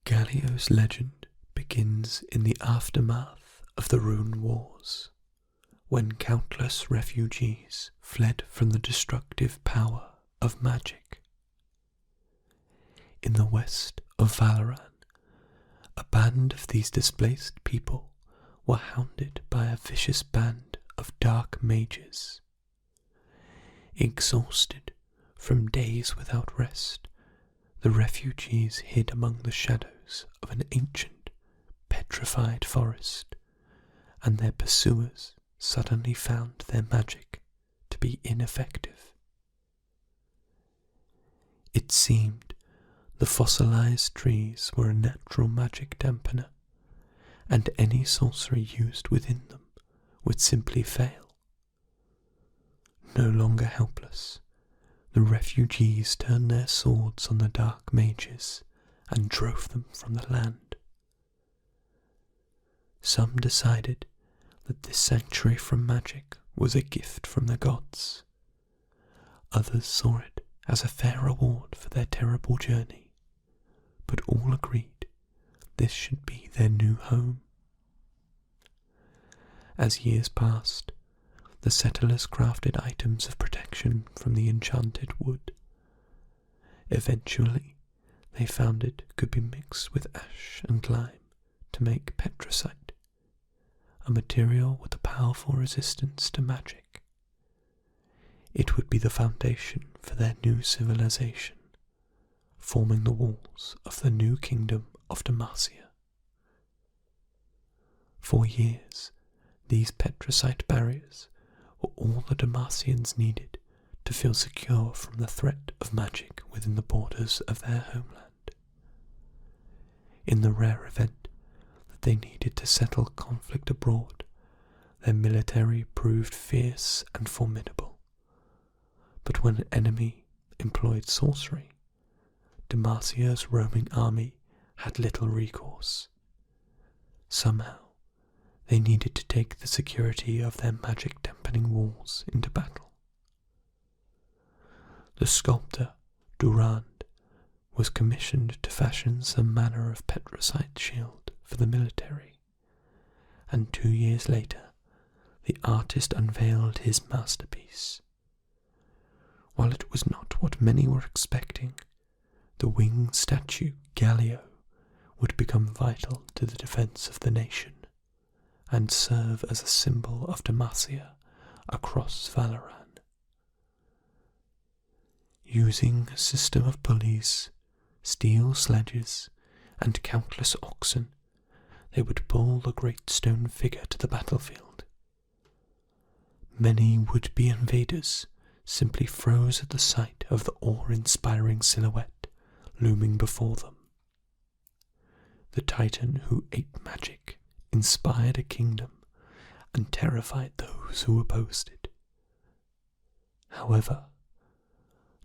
Galio's legend begins in the aftermath of the Rune Wars, when countless refugees fled from the destructive power of magic. In the west of Valoran, a band of these displaced people were hounded by a vicious band of dark mages. Exhausted from days without rest, the refugees hid among the shadows of an ancient, petrified forest, and their pursuers suddenly found their magic to be ineffective. It seemed the fossilized trees were a natural magic dampener, and any sorcery used within them would simply fail. No longer helpless, the refugees turned their swords on the dark mages and drove them from the land. Some decided that this sanctuary from magic was a gift from the gods. Others saw it as a fair reward for their terrible journey, but all agreed this should be their new home. As years passed, the settlers crafted items of protection from the enchanted wood. Eventually, they found it could be mixed with ash and lime to make petricite, a material with a powerful resistance to magic. It would be the foundation for their new civilization, forming the walls of the new kingdom of Demacia. For years, these petricite barriers were all the Demacians needed to feel secure from the threat of magic within the borders of their homeland. In the rare event that they needed to settle conflict abroad, their military proved fierce and formidable. But when an enemy employed sorcery, Demacia's roaming army had little recourse. Somehow, they needed to take the security of their magic-dampening walls into battle. The sculptor, Durand, was commissioned to fashion some manner of petricite shield for the military, and 2 years later, the artist unveiled his masterpiece. While it was not what many were expecting, the winged statue Galio would become vital to the defense of the nation and serve as a symbol of Demacia across Valoran. Using a system of pulleys, steel sledges, and countless oxen, they would pull the great stone figure to the battlefield. Many would-be invaders simply froze at the sight of the awe-inspiring silhouette looming before them. The titan who ate magic inspired a kingdom and terrified those who opposed it. However,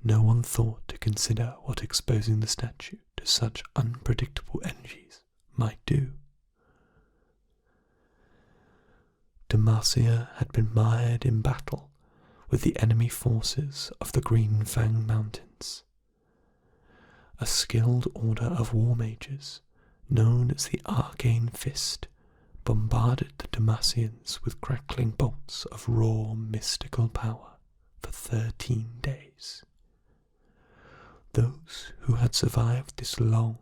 no one thought to consider what exposing the statue to such unpredictable energies might do. Demacia had been mired in battle with the enemy forces of the Green Fang Mountains. A skilled order of war mages, known as the Arcane Fist, bombarded the Demacians with crackling bolts of raw mystical power for 13 days. Those who had survived this long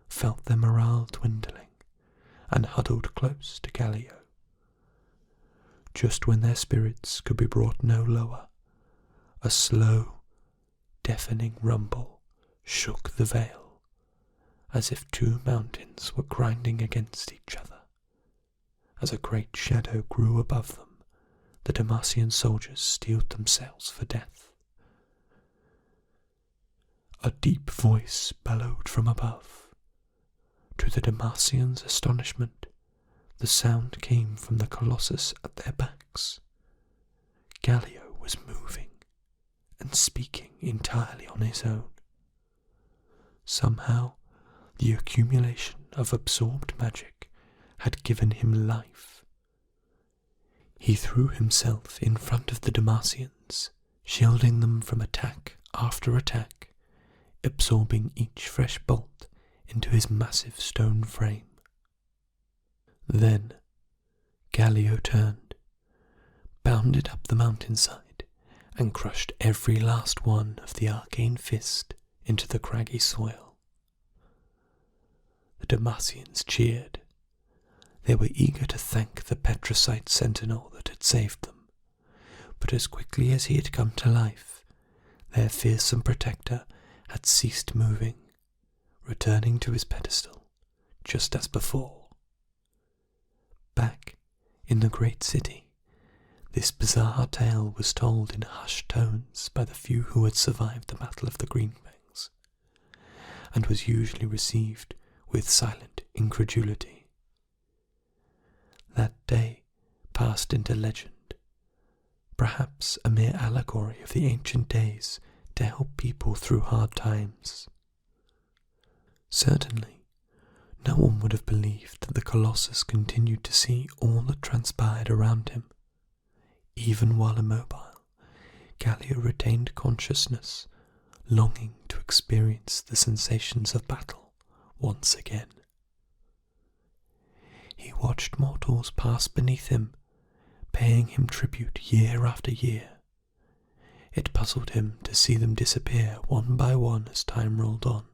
felt their morale dwindling and huddled close to Galio. Just when their spirits could be brought no lower, a slow, deafening rumble shook the veil, as if 2 mountains were grinding against each other. As a great shadow grew above them, the Demacian soldiers steeled themselves for death. A deep voice bellowed from above. To the Demacians' astonishment, the sound came from the colossus at their backs. Galio was moving and speaking entirely on his own. Somehow, the accumulation of absorbed magic had given him life. He threw himself in front of the Demacians, shielding them from attack after attack, absorbing each fresh bolt into his massive stone frame. Then Galio turned, bounded up the mountainside, and crushed every last one of the arcane fist into the craggy soil. The Demacians cheered. They were eager to thank the Petricite sentinel that had saved them, but as quickly as he had come to life, their fearsome protector had ceased moving, returning to his pedestal, just as before. Back in the great city, this bizarre tale was told in hushed tones by the few who had survived the Battle of the Greenfangs, and was usually received with silent incredulity. That day passed into legend, perhaps a mere allegory of the ancient days to help people through hard times. Certainly, no one would have believed that the Colossus continued to see all that transpired around him. Even while immobile, Galio retained consciousness, longing to experience the sensations of battle once again. He watched mortals pass beneath him, paying him tribute year after year. It puzzled him to see them disappear one by one as time rolled on.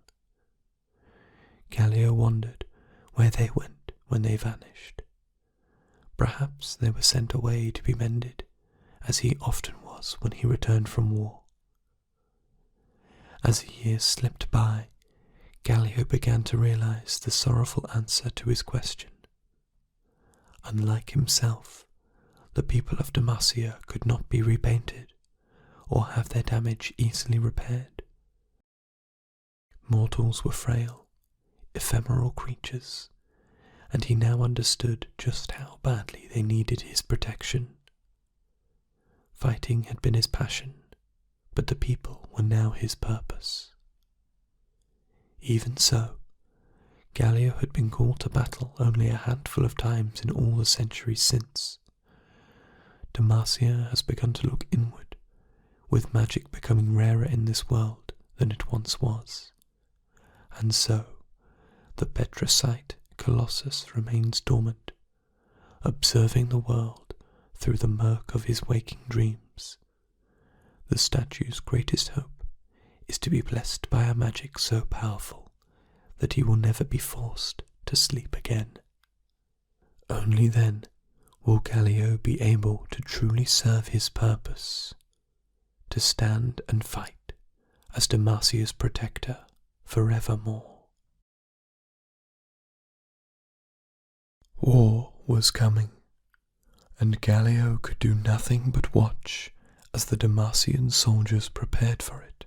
Galio wondered where they went when they vanished. Perhaps they were sent away to be mended, as he often was when he returned from war. As the years slipped by, Galio began to realize the sorrowful answer to his question. Unlike himself, the people of Demacia could not be repainted, or have their damage easily repaired. Mortals were frail, ephemeral creatures, and he now understood just how badly they needed his protection. Fighting had been his passion, but the people were now his purpose. Even so, Galio had been called to battle only a handful of times in all the centuries since. Demacia has begun to look inward, with magic becoming rarer in this world than it once was. And so, the Petricite Colossus remains dormant, observing the world through the murk of his waking dreams. The statue's greatest hope is to be blessed by a magic so powerful that he will never be forced to sleep again. Only then will Galio be able to truly serve his purpose, to stand and fight as Demacia's protector forevermore. War was coming, and Galio could do nothing but watch as the Demacian soldiers prepared for it.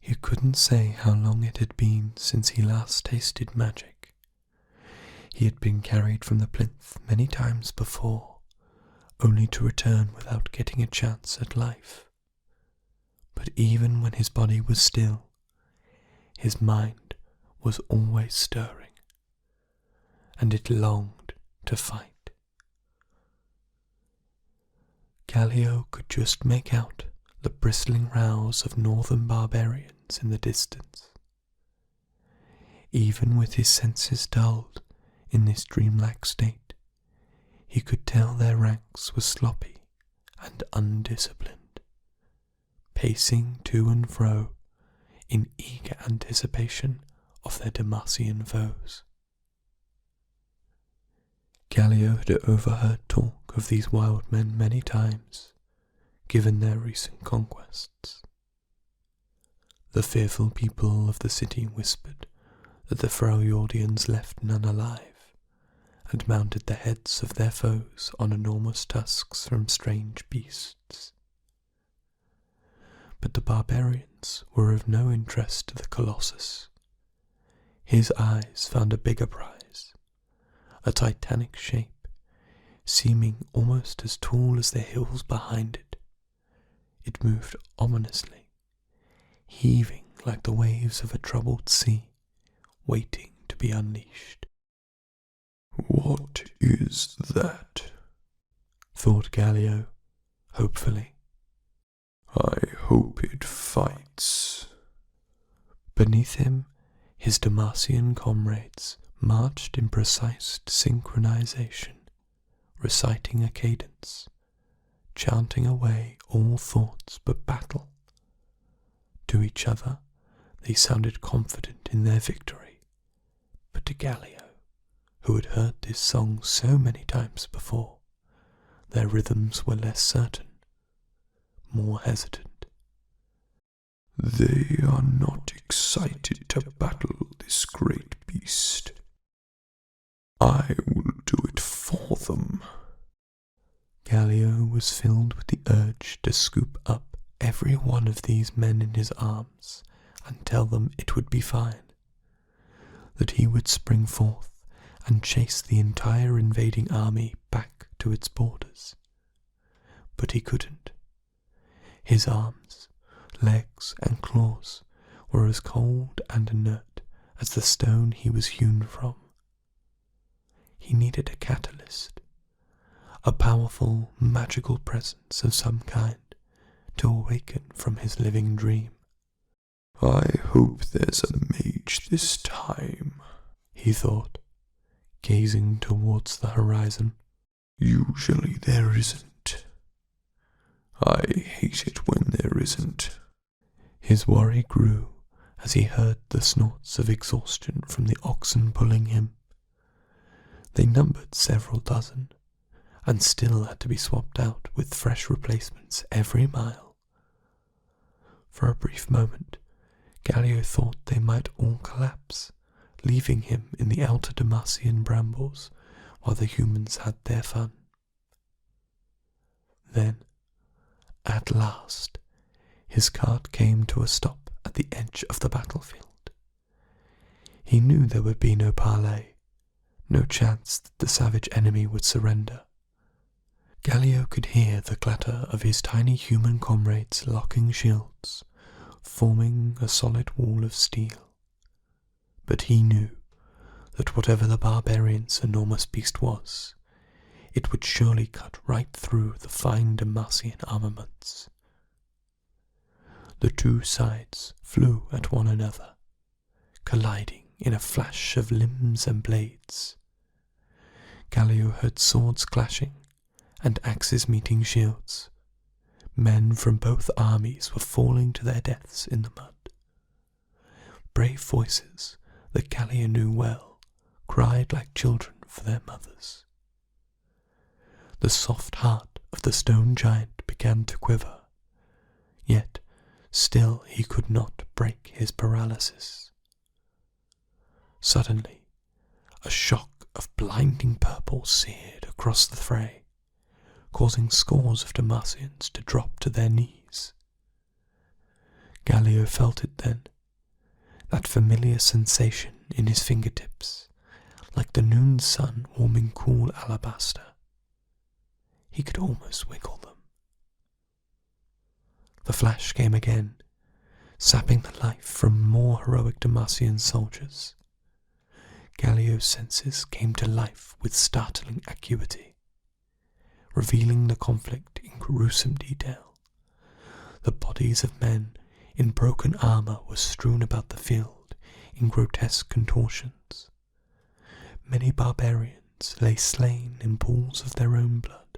He couldn't say how long it had been since he last tasted magic. He had been carried from the plinth many times before, only to return without getting a chance at life. But even when his body was still, his mind was always stirring, and it longed to fight. Galio could just make out the bristling rows of northern barbarians in the distance. Even with his senses dulled in this dreamlike state, he could tell their ranks were sloppy and undisciplined, pacing to and fro in eager anticipation of their Demacian foes. Galio had overheard talk of these wild men many times, given their recent conquests. The fearful people of the city whispered that the Freljordians left none alive, and mounted the heads of their foes on enormous tusks from strange beasts. But the barbarians were of no interest to the Colossus. His eyes found a bigger prize, a titanic shape, seeming almost as tall as the hills behind it. It moved ominously, heaving like the waves of a troubled sea, waiting to be unleashed. "What is that?" thought Galio, hopefully. "I hope it fights." Beneath him, His Demacian comrades marched in precise synchronization, reciting a cadence, chanting away all thoughts but battle. To each other, they sounded confident in their victory, but to Galio, who had heard this song so many times before, their rhythms were less certain, more hesitant. They are not excited to battle this great beast. I will do it for them. Galio was filled with the urge to scoop up every one of these men in his arms and tell them it would be fine, that he would spring forth and chase the entire invading army back to its borders. But he couldn't. His arms, legs, and claws were as cold and inert as the stone he was hewn from. He needed a catalyst, a powerful, magical presence of some kind to awaken from his living dream. I hope there's a mage this time, he thought, gazing towards the horizon. Usually there isn't. I hate it when there isn't. His worry grew as he heard the snorts of exhaustion from the oxen pulling him. They numbered several dozen, and still had to be swapped out with fresh replacements every mile. For a brief moment, Galio thought they might all collapse, leaving him in the outer Demacian brambles while the humans had their fun. Then, at last, his cart came to a stop at the edge of the battlefield. He knew there would be no parley, no chance that the savage enemy would surrender. Galio could hear the clatter of his tiny human comrades locking shields, forming a solid wall of steel. But he knew that whatever the barbarian's enormous beast was, it would surely cut right through the fine Demacian armaments. The two sides flew at one another, colliding in a flash of limbs and blades. Galio heard swords clashing and axes meeting shields. Men from both armies were falling to their deaths in the mud. Brave voices that Galio knew well cried like children for their mothers. The soft heart of the stone giant began to quiver, yet still he could not break his paralysis. Suddenly, a shock of blinding purple seared across the fray, causing scores of Demacians to drop to their knees. Galio felt it then, that familiar sensation in his fingertips, like the noon sun warming cool alabaster. He could almost wiggle them. The flash came again, sapping the life from more heroic Demacian soldiers. Galio's senses came to life with startling acuity, revealing the conflict in gruesome detail. The bodies of men in broken armour were strewn about the field in grotesque contortions. Many barbarians lay slain in pools of their own blood.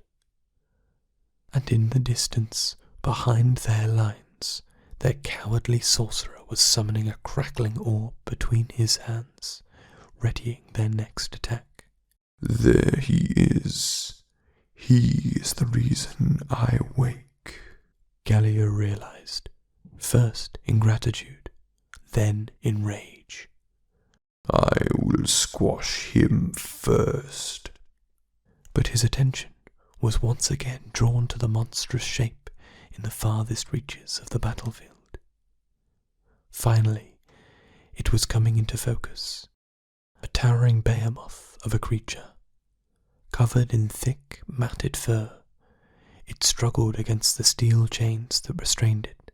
And in the distance, behind their lines, their cowardly sorcerer was summoning a crackling orb between his hands, readying their next attack. There he is. He is the reason I wake, Galio realized, first in gratitude, then in rage. I will squash him first. But his attention was once again drawn to the monstrous shape in the farthest reaches of the battlefield. Finally, it was coming into focus. A towering behemoth of a creature, covered in thick, matted fur. It struggled against the steel chains that restrained it.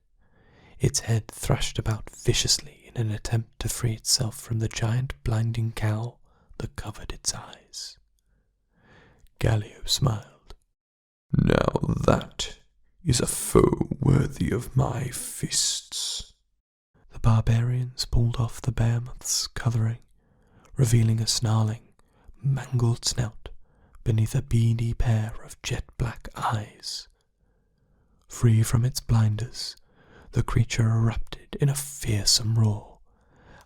Its head thrashed about viciously in an attempt to free itself from the giant blinding cowl that covered its eyes. Galio smiled. Now that is a foe worthy of my fists. The barbarians pulled off the behemoth's covering, revealing a snarling, mangled snout beneath a beady pair of jet-black eyes. Free from its blinders, the creature erupted in a fearsome roar,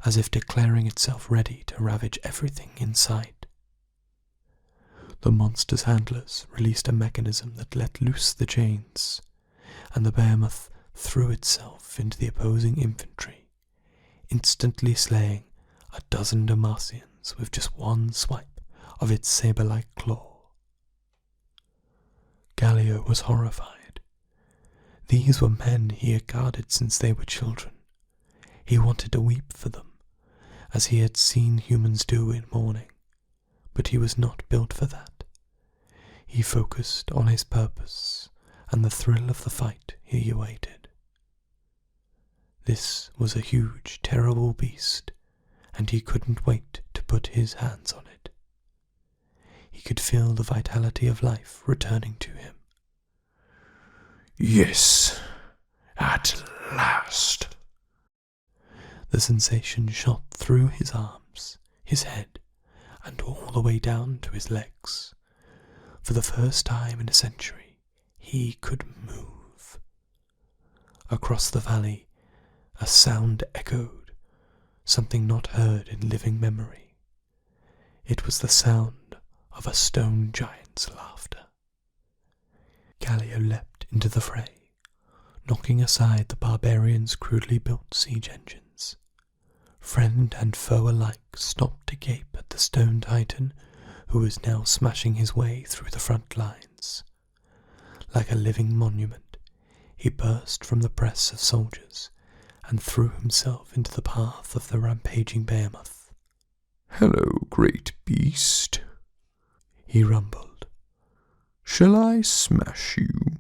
as if declaring itself ready to ravage everything in sight. The monster's handlers released a mechanism that let loose the chains, and the behemoth threw itself into the opposing infantry, instantly slaying a dozen Demacians with just one swipe of its saber-like claw. Galio was horrified. These were men he had guarded since they were children. He wanted to weep for them, as he had seen humans do in mourning, but he was not built for that. He focused on his purpose and the thrill of the fight he awaited. This was a huge, terrible beast, and he couldn't wait to put his hands on it. He could feel the vitality of life returning to him. Yes, at last. The sensation shot through his arms, his head, and all the way down to his legs. For the first time in a century, he could move. Across the valley, a sound echoed, something not heard in living memory. It was the sound of a stone giant's laughter. Galio leapt into the fray, knocking aside the barbarians' crudely built siege engines. Friend and foe alike stopped to gape at the stone titan, who was now smashing his way through the front lines. Like a living monument, he burst from the press of soldiers and threw himself into the path of the rampaging behemoth. "Hello, great beast," he rumbled. "Shall I smash you?"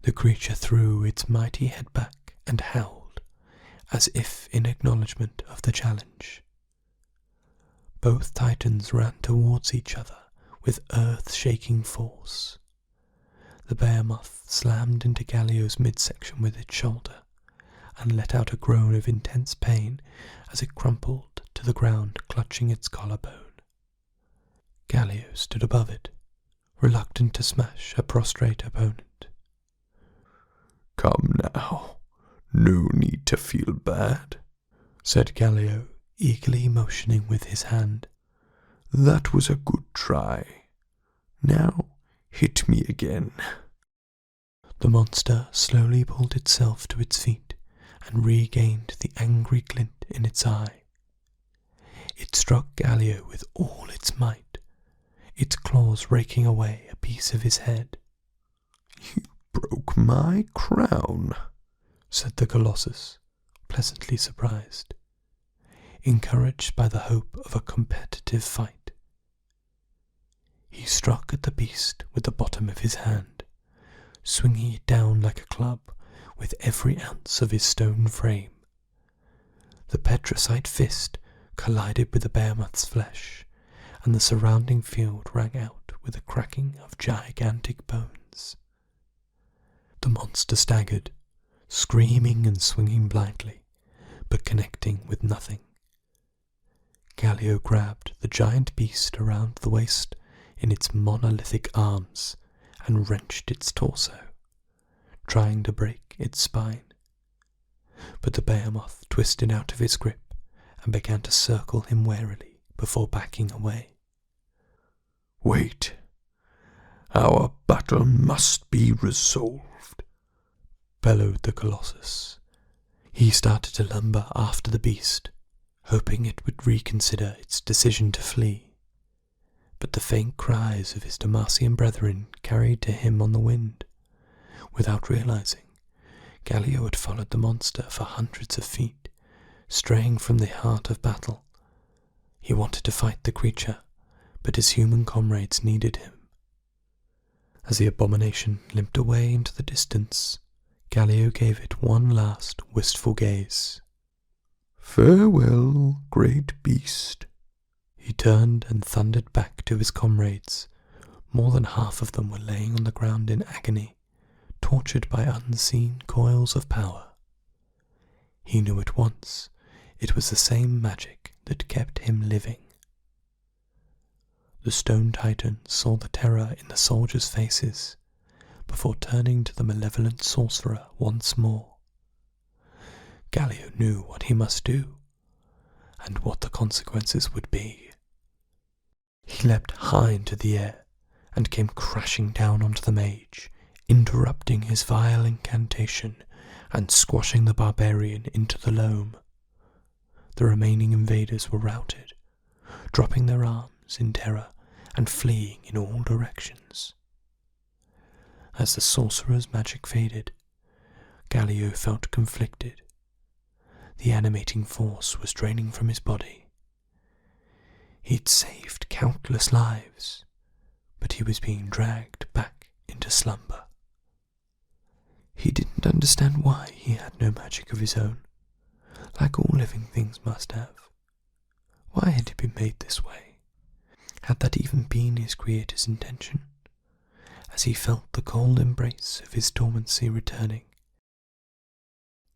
The creature threw its mighty head back and howled, as if in acknowledgement of the challenge. Both titans ran towards each other with earth-shaking force. The behemoth slammed into Galio's midsection with its shoulder, and let out a groan of intense pain as it crumpled to the ground, clutching its collarbone. Galio stood above it, reluctant to smash a prostrate opponent. "Come now, no need to feel bad," said Galio, eagerly motioning with his hand. "That was a good try. Now hit me again." The monster slowly pulled itself to its feet and regained the angry glint in its eye. It struck Galio with all its might, its claws raking away a piece of his head. "You broke my crown," said the Colossus, pleasantly surprised, encouraged by the hope of a competitive fight. He struck at the beast with the bottom of his hand, swinging it down like a club with every ounce of his stone frame. The petricite fist collided with the behemoth's flesh, and the surrounding field rang out with the cracking of gigantic bones. The monster staggered, screaming and swinging blindly, but connecting with nothing. Galio grabbed the giant beast around the waist in its monolithic arms and wrenched its torso, trying to break its spine. But the behemoth twisted out of his grip and began to circle him warily before backing away. "Wait. Our battle must be resolved," bellowed the Colossus. He started to lumber after the beast, hoping it would reconsider its decision to flee. But the faint cries of his Demacian brethren carried to him on the wind. Without realizing, Galio had followed the monster for hundreds of feet, straying from the heart of battle. He wanted to fight the creature, but his human comrades needed him. As the abomination limped away into the distance, Galio gave it one last wistful gaze. "Farewell, great beast." He turned and thundered back to his comrades. More than half of them were laying on the ground in agony, tortured by unseen coils of power. He knew at once it was the same magic that kept him living. The stone titan saw the terror in the soldiers' faces before turning to the malevolent sorcerer once more. Galio knew what he must do, and what the consequences would be. He leapt high into the air and came crashing down onto the mage, interrupting his vile incantation and squashing the barbarian into the loam. The remaining invaders were routed, dropping their arms in terror and fleeing in all directions. As the sorcerer's magic faded, Galio felt conflicted. The animating force was draining from his body. He'd saved countless lives, but he was being dragged back into slumber. He didn't understand why he had no magic of his own, like all living things must have. Why had he been made this way? Had that even been his creator's intention? As he felt the cold embrace of his dormancy returning,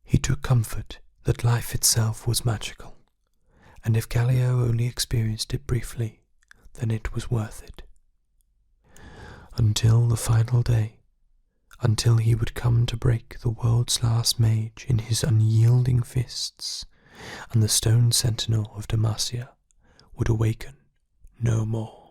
he took comfort that life itself was magical, and if Galio only experienced it briefly, then it was worth it. Until the final day, until he would come to break the world's last mage in his unyielding fists, and the stone sentinel of Demacia would awaken no more.